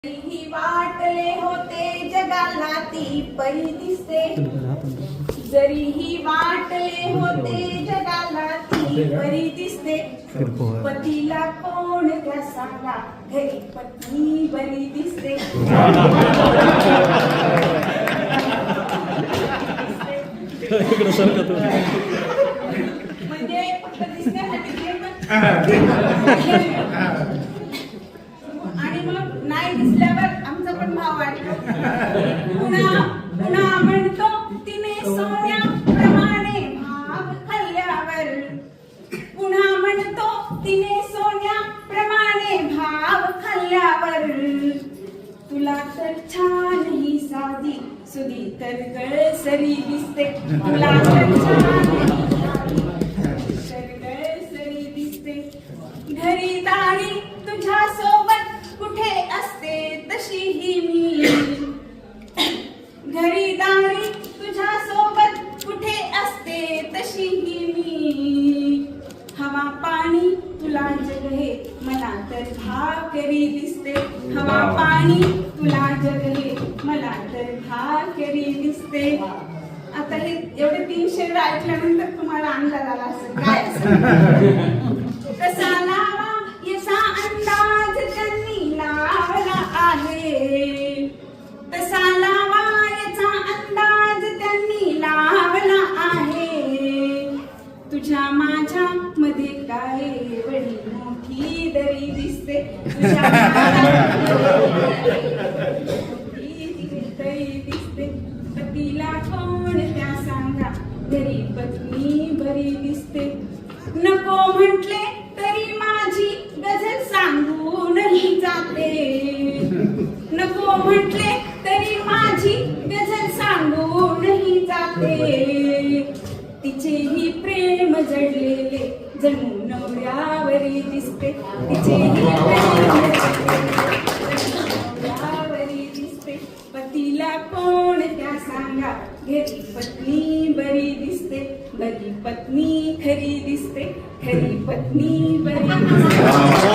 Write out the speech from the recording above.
ही वाटले होते जगाला ती परी दिसते, जरीही वाटले होते जगाला ती परी दिसते. पतीला कोण त्या सांगा, घरी पत्नी बरी दिसते. म्हणजे फक्त दिसण्यासाठी आणि मग नाही दिसल्यावर आमचा पण भाव वाटतो. पुन्हा पुन्हा म्हणतो तिने सोन्याप्रमाणे भाव खाल्ल्यावर, पुन्हा म्हणतो तिने सोन्याप्रमाणे भाव खाल्ल्यावर. तुला तर छान ही साधी सुधी तर गळसरी दिसते, तुला तर छान ही साधी तर गळसरी दिसते. घरी दारी तुझ्या सोबत कुठे असते तशी ही मी, घरी दारी तुझ्या सोबत कुठे असते तशी ही मी. हवा पाणी तुला जग हे मला तर भाकरी दिसते, हवा पाणी तुला जग हे मला तर भाकरी दिसते. आता हे एवढे 3 शेर ऐकल्यानंतर तुम्हाला अंदाज आला असेल काय असेल. कसा लावा याचा अंदाज त्यांनी लावला आहे, तसा लावा याचा अंदाज त्यांनी लावला आहे. तुझ्या माझ्या मध्ये काय एवढी मोठी दरी दिसते, तुझ्या दरी दिसते. पतीला कोण त्या सांगा, घरी पत्नी बरी दिसते. नको म्हटले तरी माझी गझल सांगूनही जाते, नको म्हटले तरी माझी गझल सांगूनही जाते. तिचेही प्रेम जडलेले जणू नवऱ्यावरी दिसते, तिचेही प्रेम नवऱ्यावरी दिसते. पतीला कोण त्या सांगा, घरी पत्नी बरी दिसते, घरी पत्नी खरी दिसते, खरी पत्नी बरी दिसते.